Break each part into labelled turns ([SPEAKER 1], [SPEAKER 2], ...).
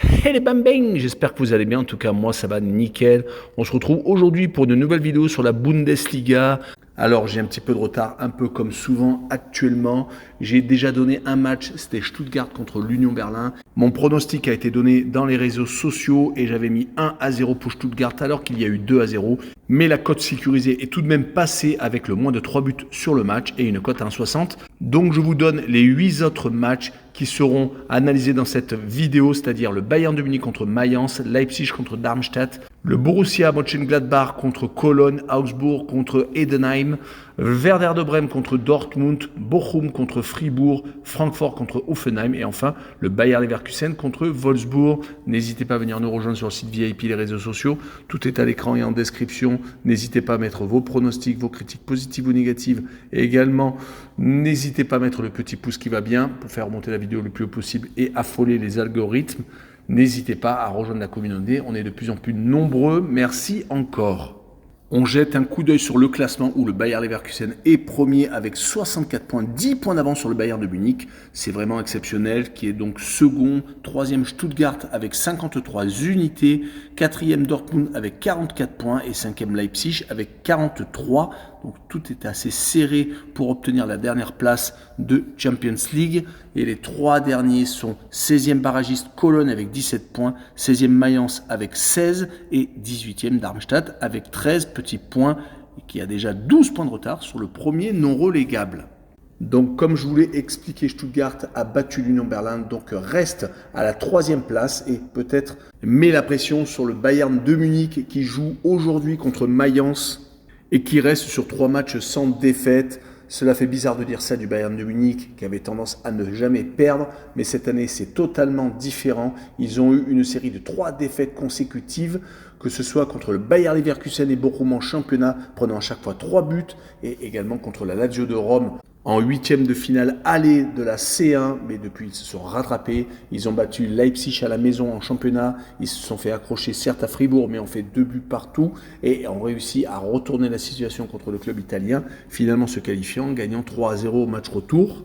[SPEAKER 1] Hey les bang, j'espère que vous allez bien, en tout cas moi ça va nickel. On se retrouve aujourd'hui pour de nouvelles vidéos sur la Bundesliga. Alors j'ai un petit peu de retard, un peu comme souvent actuellement. J'ai déjà donné un match, c'était Stuttgart contre l'Union Berlin. Mon pronostic a été donné dans les réseaux sociaux et j'avais mis 1-0 pour Stuttgart alors qu'il y a eu 2-0. Mais la cote sécurisée est tout de même passée avec le moins de 3 buts sur le match et une cote à 1,60. Donc je vous donne les 8 autres matchs qui seront analysés dans cette vidéo, c'est-à-dire le Bayern de Munich contre Mayence, Leipzig contre Darmstadt, le Borussia Mönchengladbach contre Cologne, Augsbourg contre Heidenheim, Werder de Brême contre Dortmund, Bochum contre Fribourg, Francfort contre Hoffenheim et enfin le Bayer Leverkusen contre Wolfsburg. N'hésitez pas à venir nous rejoindre sur le site VIP, les réseaux sociaux. Tout est à l'écran et en description. N'hésitez pas à mettre vos pronostics, vos critiques positives ou négatives. Et également, n'hésitez pas à mettre le petit pouce qui va bien pour faire remonter la vidéo le plus haut possible et affoler les algorithmes. N'hésitez pas à rejoindre la communauté. On est de plus en plus nombreux. Merci encore. On jette un coup d'œil sur le classement où le Bayer Leverkusen est premier avec 64 points, 10 points d'avance sur le Bayern de Munich. C'est vraiment exceptionnel, qui est donc second, troisième Stuttgart avec 53 unités, quatrième Dortmund avec 44 points et cinquième Leipzig avec 43. Donc tout est assez serré pour obtenir la dernière place de Champions League. Et les trois derniers sont 16e barragiste Cologne avec 17 points, 16e Mayence avec 16 et 18e Darmstadt avec 13 petits points et qui a déjà 12 points de retard sur le premier non relégable. Donc comme je vous l'ai expliqué, Stuttgart a battu l'Union Berlin, donc reste à la troisième place et peut-être met la pression sur le Bayern de Munich qui joue aujourd'hui contre Mayence et qui reste sur 3 matchs sans défaite. Cela fait bizarre de dire ça du Bayern de Munich qui avait tendance à ne jamais perdre, mais cette année c'est totalement différent. Ils ont eu une série de 3 défaites consécutives, que ce soit contre le Bayer Leverkusen et Bochum en championnat, prenant à chaque fois 3 buts, et également contre la Lazio de Rome en 8e de finale aller de la C1, mais depuis ils se sont rattrapés. Ils ont battu Leipzig à la maison en championnat, ils se sont fait accrocher certes à Fribourg, mais ont fait 2 buts partout et ont réussi à retourner la situation contre le club italien, finalement se qualifiant, gagnant 3-0 au match retour.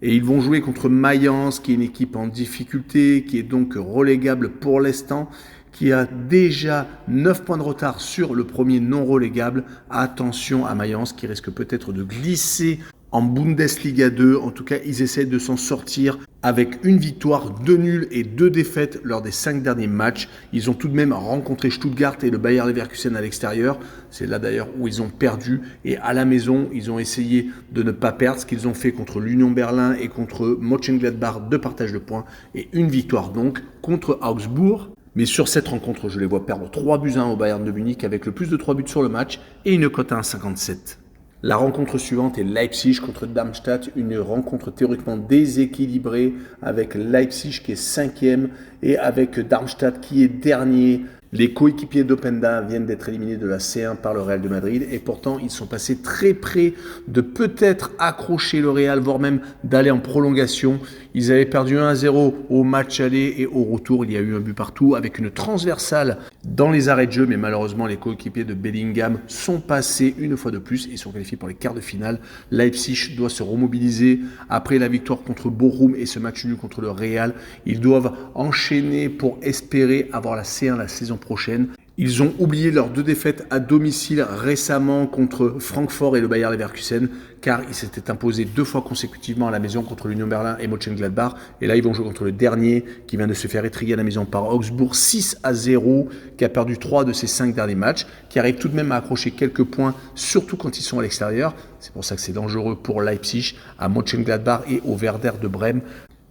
[SPEAKER 1] Et ils vont jouer contre Mayence, qui est une équipe en difficulté, qui est donc relégable pour l'instant, qui a déjà 9 points de retard sur le premier non relégable. Attention à Mayence qui risque peut-être de glisser en Bundesliga 2, en tout cas, ils essaient de s'en sortir avec une victoire, 2 nuls et 2 défaites lors des 5 derniers matchs. Ils ont tout de même rencontré Stuttgart et le Bayer Leverkusen à l'extérieur. C'est là d'ailleurs où ils ont perdu. Et à la maison, ils ont essayé de ne pas perdre, ce qu'ils ont fait contre l'Union Berlin et contre Mönchengladbach, 2 partages de points et une victoire donc contre Augsbourg. Mais sur cette rencontre, je les vois perdre 3-1 au Bayern de Munich avec le plus de 3 buts sur le match et une cote à 1,57. La rencontre suivante est Leipzig contre Darmstadt, une rencontre théoriquement déséquilibrée avec Leipzig qui est 5e et avec Darmstadt qui est dernier. Les coéquipiers d'Openda viennent d'être éliminés de la C1 par le Real de Madrid et pourtant ils sont passés très près de peut-être accrocher le Real, voire même d'aller en prolongation. Ils avaient perdu 1-0 au match aller et au retour il y a eu un but partout avec une transversale dans les arrêts de jeu, mais malheureusement les coéquipiers de Bellingham sont passés une fois de plus et sont qualifiés pour les quarts de finale. Leipzig doit se remobiliser après la victoire contre Bochum et ce match nul contre le Real. Ils doivent enchaîner pour espérer avoir la C1 la saison prochaine. Ils ont oublié leurs 2 défaites à domicile récemment contre Francfort et le Bayer Leverkusen, car ils s'étaient imposés 2 fois consécutivement à la maison contre l'Union Berlin et Mönchengladbach. Et là, ils vont jouer contre le dernier qui vient de se faire étriller à la maison par Augsbourg 6-0, qui a perdu 3 de ses 5 derniers matchs, qui arrive tout de même à accrocher quelques points, surtout quand ils sont à l'extérieur. C'est pour ça que c'est dangereux pour Leipzig, à Mönchengladbach et au Werder de Brême.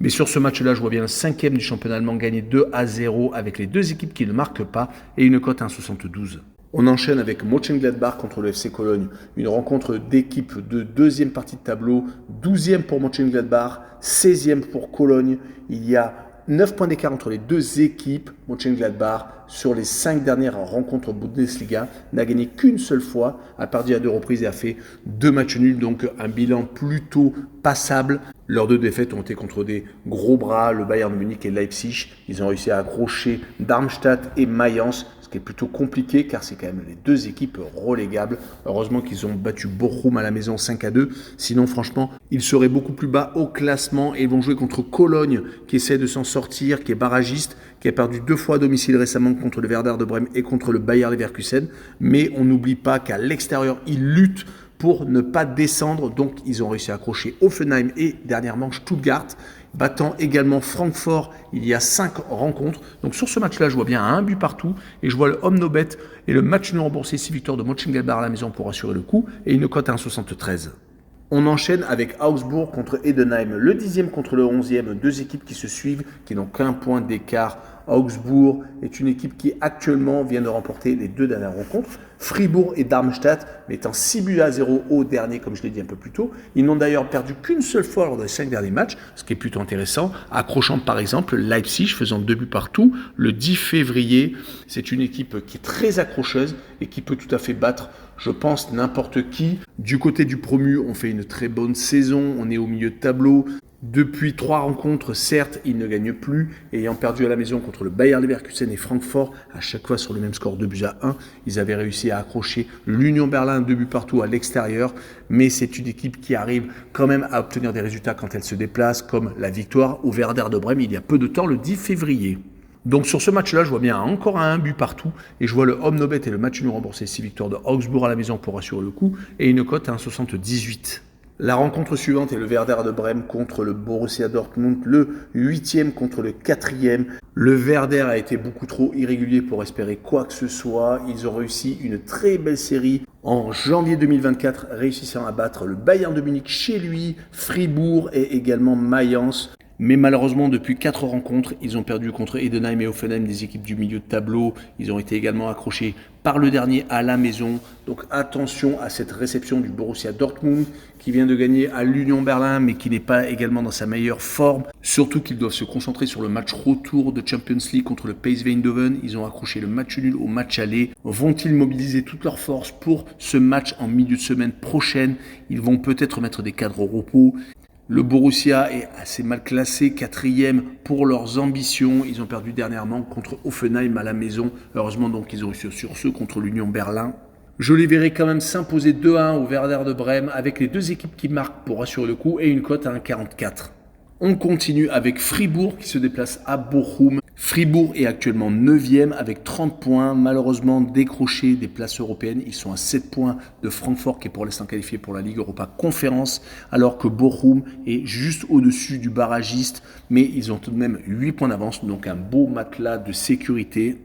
[SPEAKER 1] Mais sur ce match-là, je vois bien le 5e du championnat allemand gagner 2-0 avec les 2 équipes qui ne marquent pas et une cote à 1,72. On enchaîne avec Mönchengladbach contre le FC Cologne, une rencontre d'équipe de 2e partie de tableau, 12e pour Mönchengladbach, 16e pour Cologne. Il y a 9 points d'écart entre les 2 équipes. Mönchengladbach, sur les 5 dernières rencontres Bundesliga, n'a gagné qu'une seule fois, a perdu à 2 reprises et a fait 2 matchs nuls, donc un bilan plutôt passable. Leurs 2 défaites ont été contre des gros bras, le Bayern de Munich et Leipzig. Ils ont réussi à accrocher Darmstadt et Mayence, ce qui est plutôt compliqué car c'est quand même les deux équipes relégables. Heureusement qu'ils ont battu Bochum à la maison 5-2, sinon franchement ils seraient beaucoup plus bas au classement et ils vont jouer contre Cologne qui essaie de s'en sortir, qui est barragiste, qui a perdu 2 fois à domicile récemment contre le Werder de Brême et contre le Bayer Leverkusen, mais on n'oublie pas qu'à l'extérieur ils luttent pour ne pas descendre, donc ils ont réussi à accrocher Hoffenheim et dernièrement Stuttgart, battant également Francfort il y a 5 rencontres. Donc sur ce match-là, je vois bien un but partout et je vois le home no bet et le match nul remboursé 6 victoires de Mönchengladbach à la maison pour assurer le coup et une cote à 1,73. On enchaîne avec Augsbourg contre Heidenheim, le 10e contre le 11e, deux équipes qui se suivent, qui n'ont qu'un point d'écart. Augsbourg est une équipe qui actuellement vient de remporter les 2 dernières rencontres. Fribourg et Darmstadt mettant 6-0 au dernier, comme je l'ai dit un peu plus tôt. Ils n'ont d'ailleurs perdu qu'une seule fois lors des 5 derniers matchs, ce qui est plutôt intéressant, accrochant par exemple Leipzig, faisant 2 buts partout le 10 février. C'est une équipe qui est très accrocheuse et qui peut tout à fait battre, je pense, n'importe qui. Du côté du promu, on fait une très bonne saison, on est au milieu de tableau. Depuis 3 rencontres, certes, ils ne gagnent plus, ayant perdu à la maison contre le Bayer Leverkusen et Francfort, à chaque fois sur le même score 2-1. Ils avaient réussi à accrocher l'Union Berlin 2 buts partout à l'extérieur, mais c'est une équipe qui arrive quand même à obtenir des résultats quand elle se déplace, comme la victoire au Werder de Brême il y a peu de temps, le 10 février. Donc sur ce match-là, je vois bien encore un but partout et je vois le home no bet et le match nul remboursé 6 victoires de Augsbourg à la maison pour assurer le coup et une cote à 1,78. La rencontre suivante est le Werder de Brême contre le Borussia Dortmund, le 8e contre le 4e. Le Werder a été beaucoup trop irrégulier pour espérer quoi que ce soit. Ils ont réussi une très belle série en janvier 2024, réussissant à battre le Bayern de Munich chez lui, Fribourg et également Mayence. Mais malheureusement, depuis 4 rencontres, ils ont perdu contre Heidenheim et Hoffenheim, des équipes du milieu de tableau. Ils ont été également accrochés par le dernier à la maison. Donc attention à cette réception du Borussia Dortmund qui vient de gagner à l'Union Berlin, mais qui n'est pas également dans sa meilleure forme. Surtout qu'ils doivent se concentrer sur le match retour de Champions League contre le PSV Eindhoven. Ils ont accroché le match nul au match aller. Vont-ils mobiliser toutes leurs forces pour ce match en milieu de semaine prochaine? Ils vont peut-être mettre des cadres au repos. Le Borussia est assez mal classé, 4e pour leurs ambitions. Ils ont perdu dernièrement contre Hoffenheim à la maison. Heureusement donc ils ont réussi sur ce contre l'Union Berlin. Je les verrai quand même s'imposer 2-1 au Werder de Brême avec les 2 équipes qui marquent pour assurer le coup et une cote à 1,44. On continue avec Fribourg qui se déplace à Bochum. Fribourg est actuellement 9e avec 30 points. Malheureusement décroché des places européennes. Ils sont à 7 points de Francfort qui est pour l'instant qualifié pour la Ligue Europa Conférence. Alors que Bochum est juste au-dessus du barragiste. Mais ils ont tout de même 8 points d'avance. Donc un beau matelas de sécurité.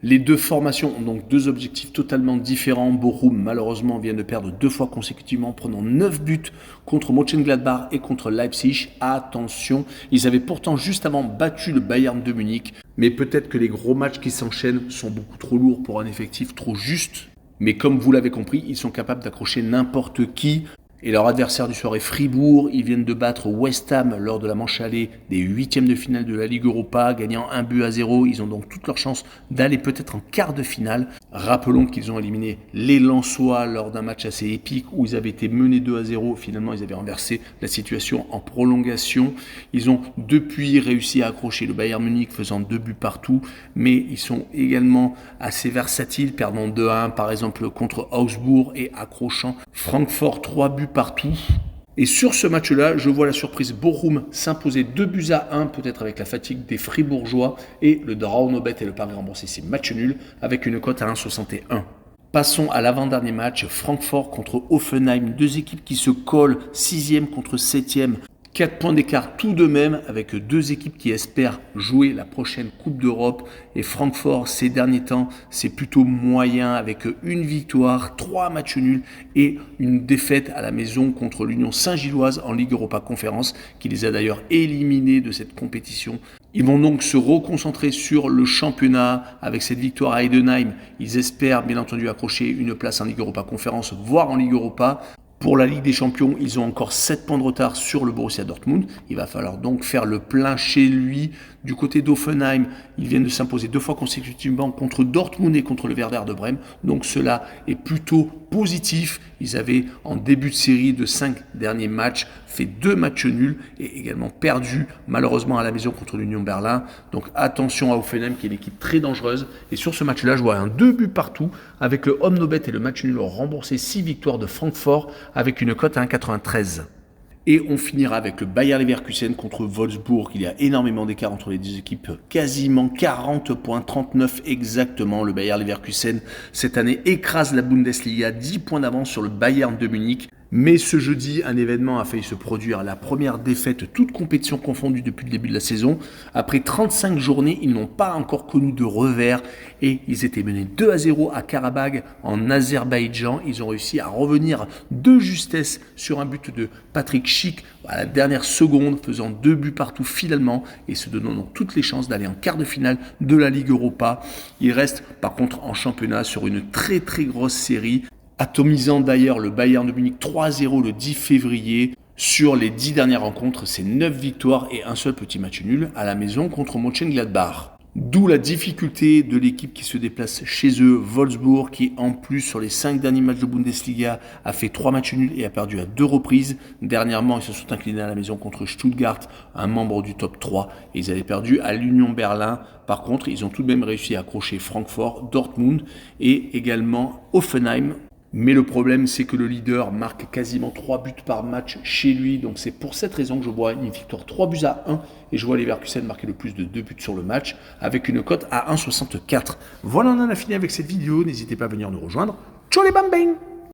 [SPEAKER 1] Les 2 formations ont donc 2 objectifs totalement différents. Bochum, malheureusement, vient de perdre 2 fois consécutivement, prenant 9 buts contre Mönchengladbach et contre Leipzig. Attention, ils avaient pourtant juste avant battu le Bayern de Munich. Mais peut-être que les gros matchs qui s'enchaînent sont beaucoup trop lourds pour un effectif trop juste. Mais comme vous l'avez compris, ils sont capables d'accrocher n'importe qui. Et leur adversaire du soir est Fribourg. Ils viennent de battre West Ham lors de la manche allée des 8e de finale de la Ligue Europa, gagnant 1-0. Ils ont donc toutes leurs chances d'aller peut-être en quart de finale. Rappelons qu'ils ont éliminé les Lensois lors d'un match assez épique où ils avaient été menés 2-0. Finalement, ils avaient renversé la situation en prolongation. Ils ont depuis réussi à accrocher le Bayern Munich faisant 2 buts partout. Mais ils sont également assez versatiles, perdant 2-1 par exemple contre Augsbourg et accrochant Francfort 3 buts partout. Et sur ce match-là, je vois la surprise Bochum s'imposer 2-1, peut-être avec la fatigue des Fribourgeois, et le draw no bet et le pari remboursé, c'est match nul, avec une cote à 1,61. Passons à l'avant-dernier match, Francfort contre Hoffenheim, 2 équipes qui se collent, 6e contre 7e. 4 points d'écart tout de même avec 2 équipes qui espèrent jouer la prochaine Coupe d'Europe. Et Francfort, ces derniers temps, c'est plutôt moyen avec 1 victoire, 3 matchs nuls et une défaite à la maison contre l'Union Saint-Gilloise en Ligue Europa Conférence, qui les a d'ailleurs éliminés de cette compétition. Ils vont donc se reconcentrer sur le championnat avec cette victoire à Heidenheim. Ils espèrent bien entendu accrocher une place en Ligue Europa Conférence, voire en Ligue Europa. Pour la Ligue des Champions, ils ont encore 7 points de retard sur le Borussia Dortmund. Il va falloir donc faire le plein chez lui. Du côté d'Hoffenheim, ils viennent de s'imposer 2 fois consécutivement contre Dortmund et contre le Werder de Brême. Donc cela est plutôt positif. Ils avaient, en début de série de 5 derniers matchs, fait 2 matchs nuls et également perdu malheureusement à la maison contre l'Union Berlin. Donc attention à Hoffenheim qui est une équipe très dangereuse. Et sur ce match-là, je vois un 2 buts partout avec le home no bet et le match nul ont remboursé 6 victoires de Francfort avec une cote à 1,93. Et on finira avec le Bayer Leverkusen contre Wolfsburg. Il y a énormément d'écart entre les deux équipes, quasiment 40 points, 39 exactement. Le Bayer Leverkusen, cette année, écrase la Bundesliga, 10 points d'avance sur le Bayern de Munich. Mais ce jeudi, un événement a failli se produire. La première défaite, toute compétition confondue depuis le début de la saison. Après 35 journées, ils n'ont pas encore connu de revers et ils étaient menés 2-0 à Karabagh en Azerbaïdjan. Ils ont réussi à revenir de justesse sur un but de Patrick Schick à la dernière seconde, faisant 2 buts partout finalement et se donnant donc toutes les chances d'aller en quart de finale de la Ligue Europa. Ils restent par contre en championnat sur une très très grosse série, atomisant d'ailleurs le Bayern de Munich 3-0 le 10 février. Sur les 10 dernières rencontres, c'est 9 victoires et un seul petit match nul à la maison contre Mönchengladbach. D'où la difficulté de l'équipe qui se déplace chez eux, Wolfsburg, qui en plus sur les 5 derniers matchs de Bundesliga a fait 3 matchs nuls et a perdu à 2 reprises. Dernièrement, ils se sont inclinés à la maison contre Stuttgart, un membre du top 3, et ils avaient perdu à l'Union Berlin. Par contre, ils ont tout de même réussi à accrocher Francfort, Dortmund et également Hoffenheim. Mais le problème, c'est que le leader marque quasiment 3 buts par match chez lui. Donc c'est pour cette raison que je vois une victoire 3-1 et je vois Leverkusen marquer le plus de 2 buts sur le match avec une cote à 1,64. Voilà, on en a fini avec cette vidéo. N'hésitez pas à venir nous rejoindre. Ciao les bambins!